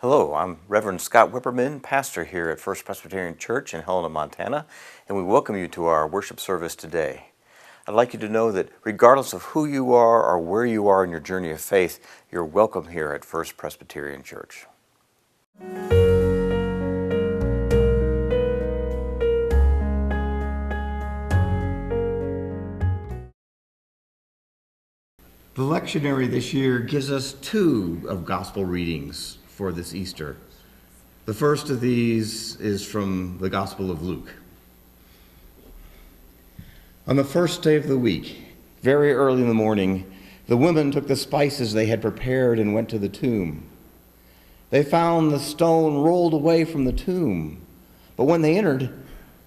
Hello, I'm Reverend Scott Wipperman, pastor here at First Presbyterian Church in Helena, Montana, and we welcome you to our worship service today. I'd like you to know that regardless of who you are or where you are in your journey of faith, you're welcome here at First Presbyterian Church. The lectionary this year gives us two of gospel readings for this Easter. The first of these is from the Gospel of Luke. On the first day of the week, very early in the morning, the women took the spices they had prepared and went to the tomb. They found the stone rolled away from the tomb, but when they entered,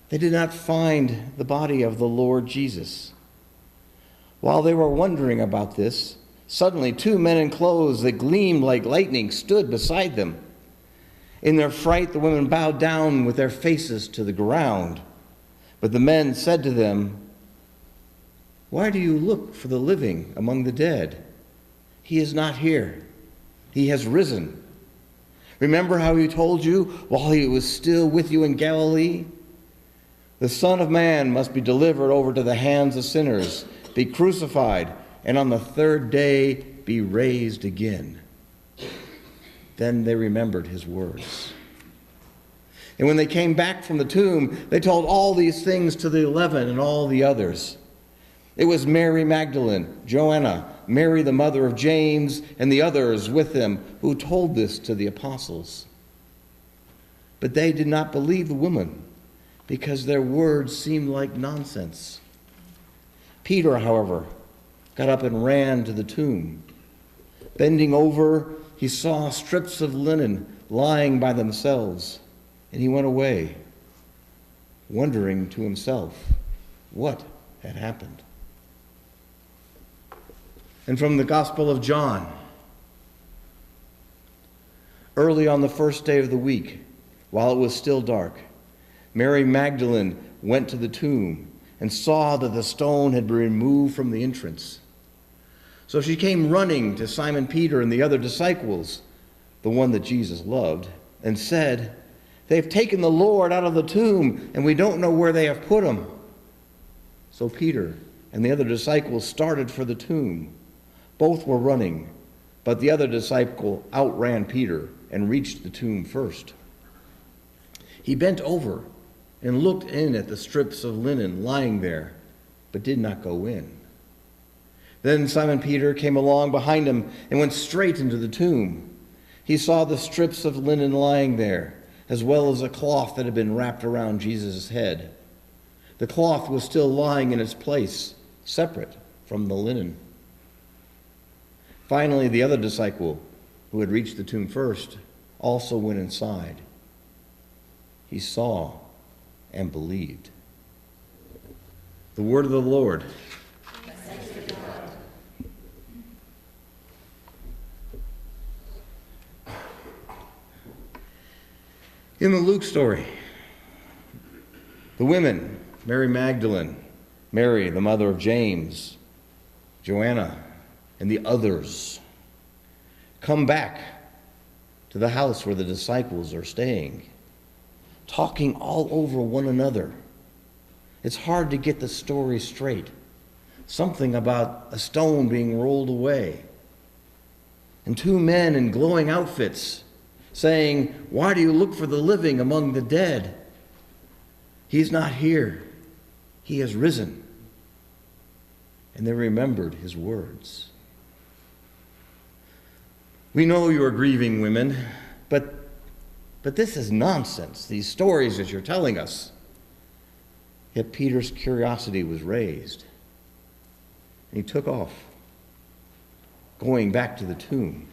they did not find the body of the Lord Jesus. While they were wondering about this, suddenly two men in clothes that gleamed like lightning stood beside them. In their fright, the women bowed down with their faces to the ground. But the men said to them, "Why do you look for the living among the dead? He is not here. He has risen. Remember how he told you while he was still with you in Galilee? The Son of Man must be delivered over to the hands of sinners, be crucified, and on the third day be raised again." Then they remembered his words. And when they came back from the tomb, they told all these things to the 11 and all the others. It was Mary Magdalene, Joanna, Mary the mother of James, and the others with them who told this to the apostles. But they did not believe the woman, because their words seemed like nonsense. Peter, however, got up and ran to the tomb. Bending over, he saw strips of linen lying by themselves, and he went away, wondering to himself what had happened. And from the Gospel of John, early on the first day of the week, while it was still dark, Mary Magdalene went to the tomb and saw that the stone had been removed from the entrance. So she came running to Simon Peter and the other disciples, the one that Jesus loved, and said, "They've taken the Lord out of the tomb, and we don't know where they have put him." So Peter and the other disciple started for the tomb. Both were running, but the other disciple outran Peter and reached the tomb first. He bent over and looked in at the strips of linen lying there, but did not go in. Then Simon Peter came along behind him and went straight into the tomb. He saw the strips of linen lying there, as well as a cloth that had been wrapped around Jesus' head. The cloth was still lying in its place, separate from the linen. Finally, the other disciple, who had reached the tomb first, also went inside. He saw and believed. The word of the Lord. In the Luke story, the women, Mary Magdalene, Mary, the mother of James, Joanna, and the others, come back to the house where the disciples are staying, talking all over one another. It's hard to get the story straight. Something about a stone being rolled away, and two men in glowing outfits saying, "Why do you look for the living among the dead? He's not here. He has risen." And they remembered his words. "We know you are grieving, women, but this is nonsense, these stories that you're telling us." Yet Peter's curiosity was raised, and he took off, going back to the tomb.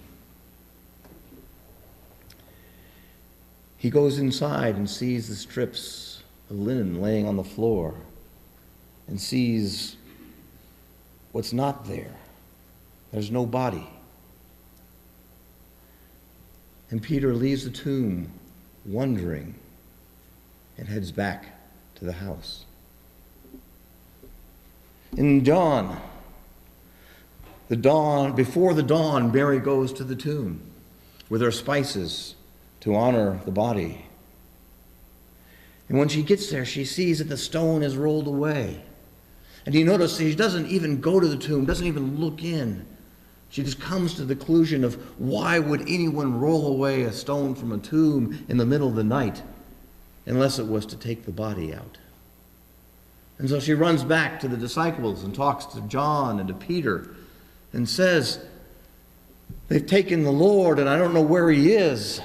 He goes inside and sees the strips of linen laying on the floor and sees what's not there. There's no body. And Peter leaves the tomb wondering and heads back to the house. In dawn, before the dawn, Mary goes to the tomb with her spices to honor the body. And when she gets there, she sees that the stone is rolled away. And you notice she doesn't even go to the tomb, doesn't even look in. She just comes to the conclusion of why would anyone roll away a stone from a tomb in the middle of the night unless it was to take the body out. And so she runs back to the disciples and talks to John and to Peter and says, they've taken the Lord and I don't know where he is.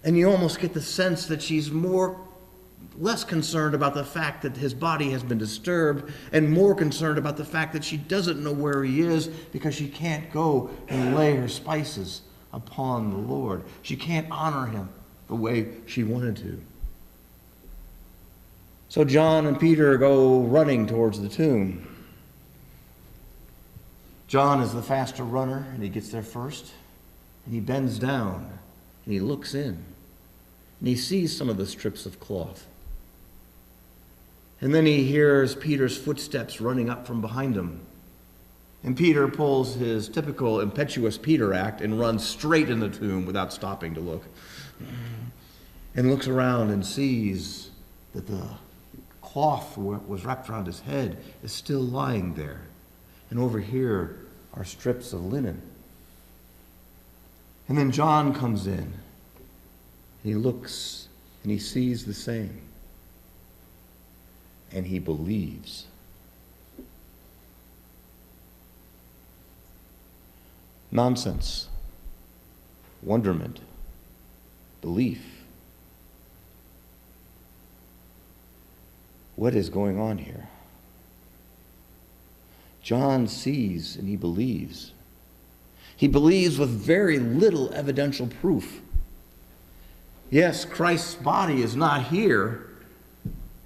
And you almost get the sense that she's less concerned about the fact that his body has been disturbed and more concerned about the fact that she doesn't know where he is because she can't go and lay her spices upon the Lord. She can't honor him the way she wanted to. So John and Peter go running towards the tomb. John is the faster runner, and he gets there first. And he bends down, and he looks in. And he sees some of the strips of cloth. And then he hears Peter's footsteps running up from behind him. And Peter pulls his typical impetuous Peter act and runs straight in the tomb without stopping to look. And looks around and sees that the cloth that was wrapped around his head is still lying there. And over here are strips of linen. And then John comes in. And he looks and he sees the same. And he believes. Nonsense. Wonderment. Belief. What is going on here? John sees and he believes. He believes with very little evidential proof. Yes, Christ's body is not here.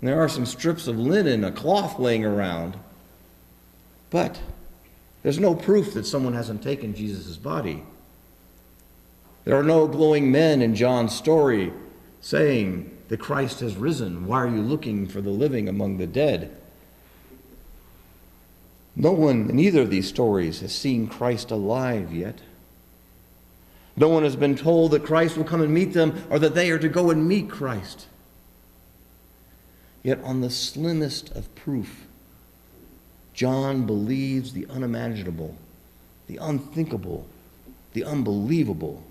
There are some strips of linen, a cloth laying around. But there's no proof that someone hasn't taken Jesus' body. There are no glowing men in John's story saying that Christ has risen. Why are you looking for the living among the dead? No one in either of these stories has seen Christ alive yet. No one has been told that Christ will come and meet them or that they are to go and meet Christ. Yet on the slimmest of proof, John believes the unimaginable, the unthinkable, the unbelievable,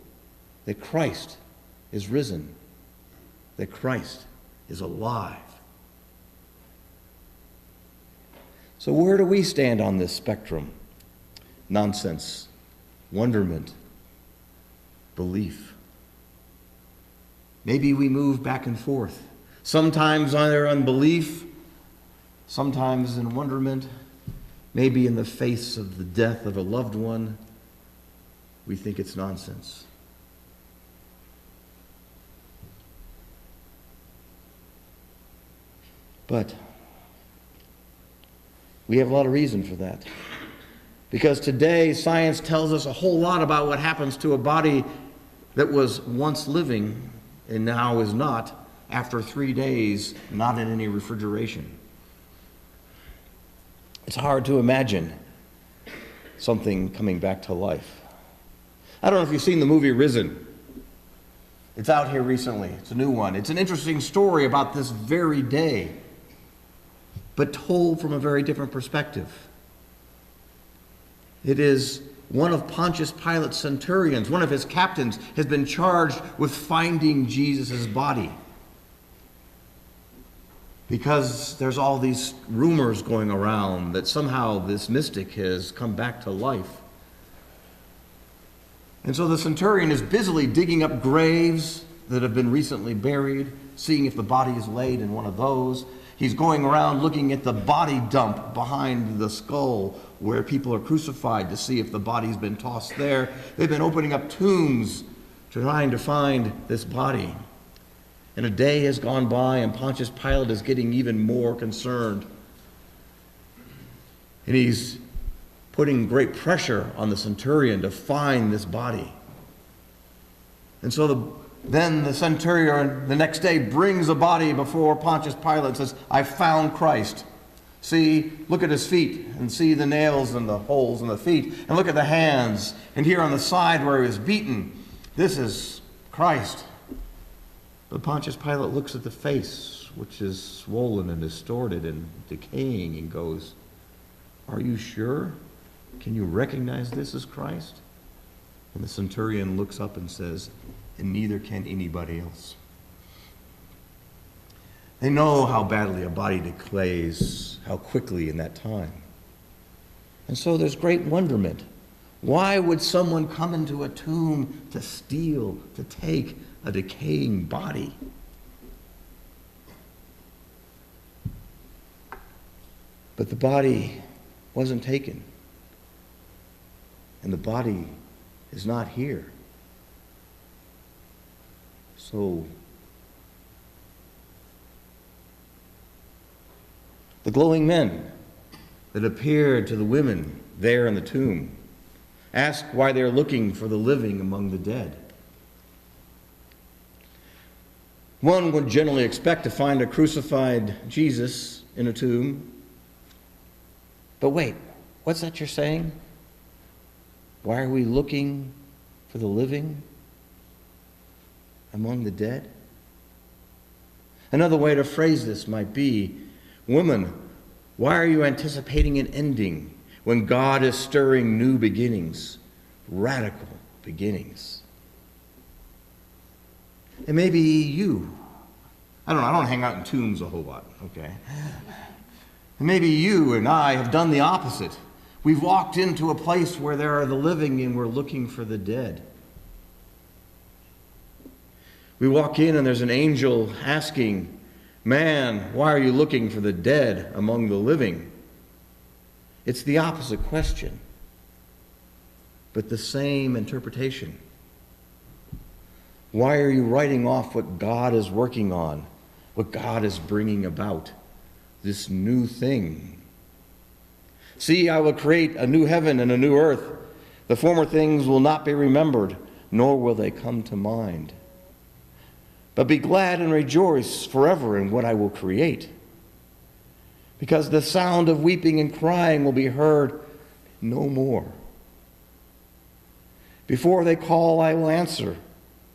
that Christ is risen, that Christ is alive. So where do we stand on this spectrum? Nonsense, wonderment, belief. Maybe we move back and forth. Sometimes either in unbelief, sometimes in wonderment, maybe in the face of the death of a loved one, we think it's nonsense. But we have a lot of reason for that. Because today science tells us a whole lot about what happens to a body that was once living and now is not after 3 days, not in any refrigeration. It's hard to imagine something coming back to life. I don't know if you've seen the movie Risen. It's out here recently. It's a new one. It's an interesting story about this very day, but told from a very different perspective. It is one of Pontius Pilate's centurions, one of his captains, has been charged with finding Jesus' body. Because there's all these rumors going around that somehow this mystic has come back to life. And so the centurion is busily digging up graves that have been recently buried, seeing if the body is laid in one of those. He's going around looking at the body dump behind the skull where people are crucified to see if the body's been tossed there. They've been opening up tombs trying to find this body. And a day has gone by and Pontius Pilate is getting even more concerned. And he's putting great pressure on the centurion to find this body. And so then the centurion the next day brings the body before Pontius Pilate and says, I found Christ. See, look at his feet and see the nails and the holes in the feet. And look at the hands. And here on the side where he was beaten, this is Christ. But Pontius Pilate looks at the face, which is swollen and distorted and decaying, and goes, "Are you sure? Can you recognize this as Christ?" And the centurion looks up and says, "And neither can anybody else." They know how badly a body decays, how quickly in that time. And so there's great wonderment. Why would someone come into a tomb to steal, to take a decaying body? But the body wasn't taken. And the body is not here. So the glowing men that appeared to the women there in the tomb ask why they're looking for the living among the dead. One would generally expect to find a crucified Jesus in a tomb. But wait, what's that you're saying? Why are we looking for the living among the dead? Another way to phrase this might be, women, why are you anticipating an ending when God is stirring new beginnings, radical beginnings? And maybe you, I don't hang out in tombs a whole lot, okay? And maybe you and I have done the opposite. We've walked into a place where there are the living and we're looking for the dead. We walk in and there's an angel asking, "Man, why are you looking for the dead among the living?" It's the opposite question, but the same interpretation. Why are you writing off what God is working on, what God is bringing about, this new thing? "See, I will create a new heaven and a new earth. The former things will not be remembered, nor will they come to mind. But be glad and rejoice forever in what I will create. Because the sound of weeping and crying will be heard no more. Before they call, I will answer.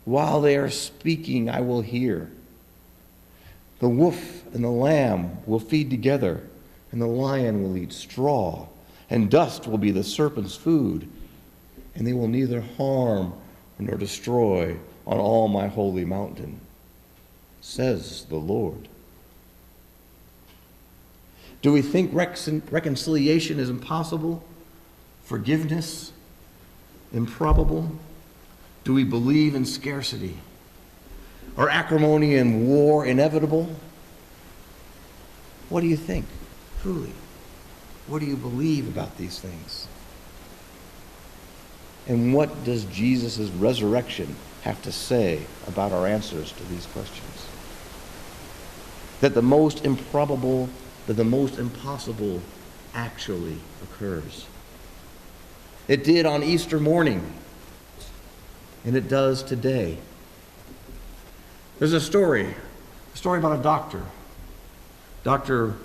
While they are speaking, I will hear. The wolf and the lamb will feed together, and the lion will eat straw, and dust will be the serpent's food, and they will neither harm nor destroy on all my holy mountain, says the Lord." Do we think reconciliation is impossible? Forgiveness improbable? Do we believe in scarcity? Are acrimony and war inevitable? What do you think, truly? What do you believe about these things? And what does Jesus' resurrection have to say about our answers to these questions? That the most improbable, that the most impossible actually occurs. It did on Easter morning, and it does today. There's a story about a doctor. Dr.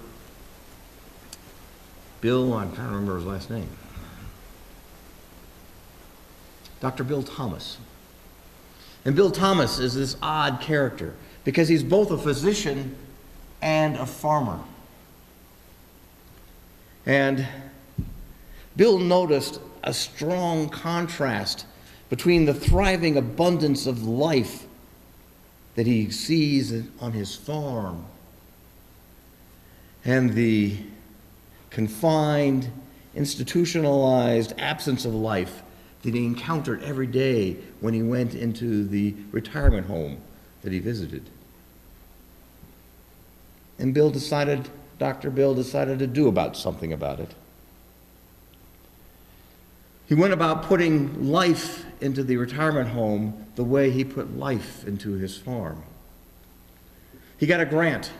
Bill, I'm trying to remember his last name. Dr. Bill Thomas. And Bill Thomas is this odd character because he's both a physician and a farmer. And Bill noticed a strong contrast between the thriving abundance of life that he sees on his farm and the confined, institutionalized absence of life that he encountered every day when he went into the retirement home that he visited. And Dr. Bill decided to do something about it. He went about putting life into the retirement home the way he put life into his farm. He got a grant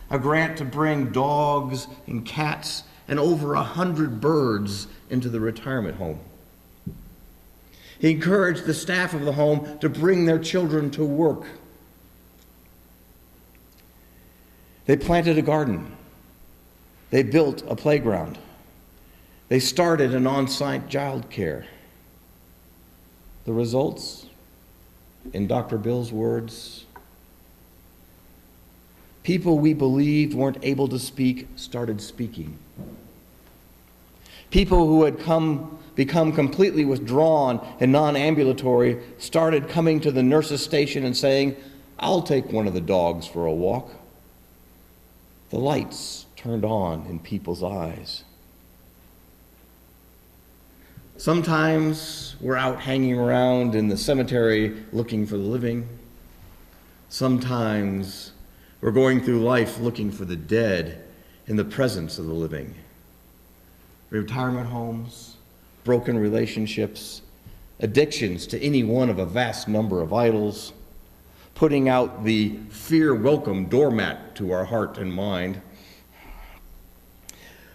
to bring dogs and cats and over 100 birds into the retirement home. He encouraged the staff of the home to bring their children to work. They planted a garden. They built a playground. They started an on-site child care. The results, in Dr. Bill's words, People we believed weren't able to speak started speaking. People who had become completely withdrawn and non-ambulatory started coming to the nurse's station and saying, "I'll take one of the dogs for a walk." The lights turned on in people's eyes. Sometimes we're out hanging around in the cemetery looking for the living. Sometimes we're going through life looking for the dead in the presence of the living. Retirement homes, broken relationships, addictions to any one of a vast number of idols, putting out the fear welcome doormat to our heart and mind,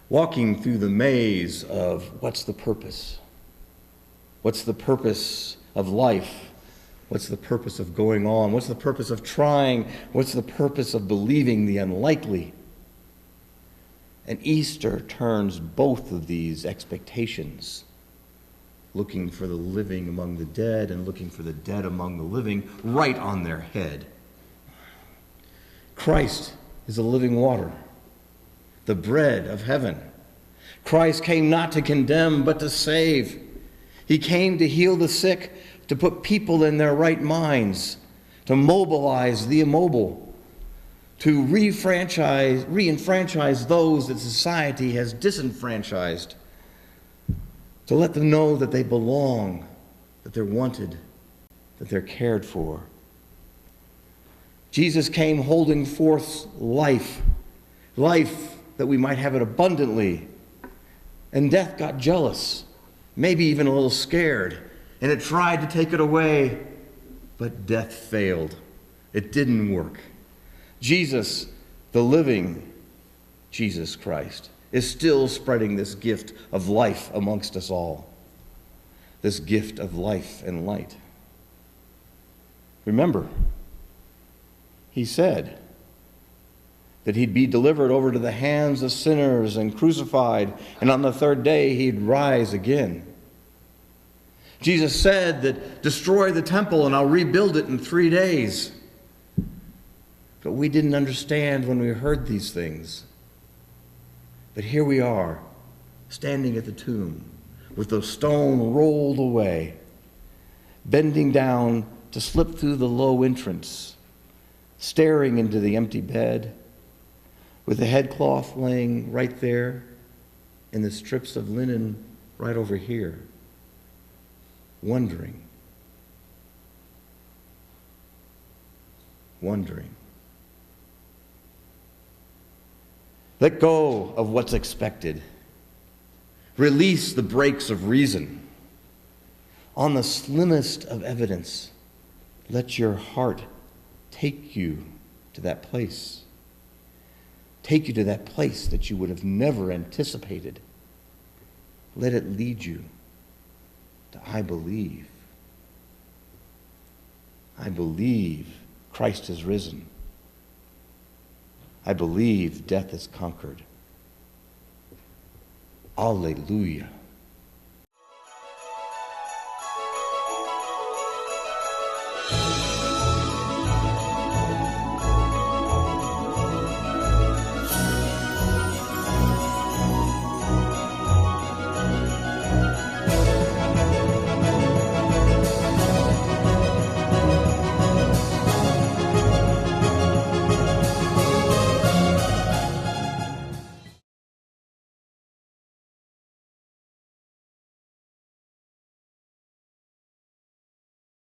walking through the maze of what's the purpose? What's the purpose of life? What's the purpose of going on? What's the purpose of trying? What's the purpose of believing the unlikely? And Easter turns both of these expectations, looking for the living among the dead and looking for the dead among the living, right on their head. Christ is the living water, the bread of heaven. Christ came not to condemn, but to save. He came to heal the sick, to put people in their right minds, to mobilize the immobile, to re-enfranchise those that society has disenfranchised, to let them know that they belong, that they're wanted, that they're cared for. Jesus came holding forth life that we might have it abundantly. And death got jealous, maybe even a little scared, and it tried to take it away, but death failed. It didn't work. Jesus, the living Jesus Christ, is still spreading this gift of life amongst us all. This gift of life and light. Remember, he said that he'd be delivered over to the hands of sinners and crucified, and on the third day he'd rise again. Jesus said that destroy the temple and I'll rebuild it in 3 days. But we didn't understand when we heard these things. But here we are, standing at the tomb, with the stone rolled away, bending down to slip through the low entrance, staring into the empty bed, with the headcloth laying right there, and the strips of linen right over here, wondering. Let go of what's expected. Release the brakes of reason. On the slimmest of evidence, let your heart take you to that place. Take you to that place that you would have never anticipated. Let it lead you to I believe. I believe Christ has risen. I believe death is conquered. Alleluia.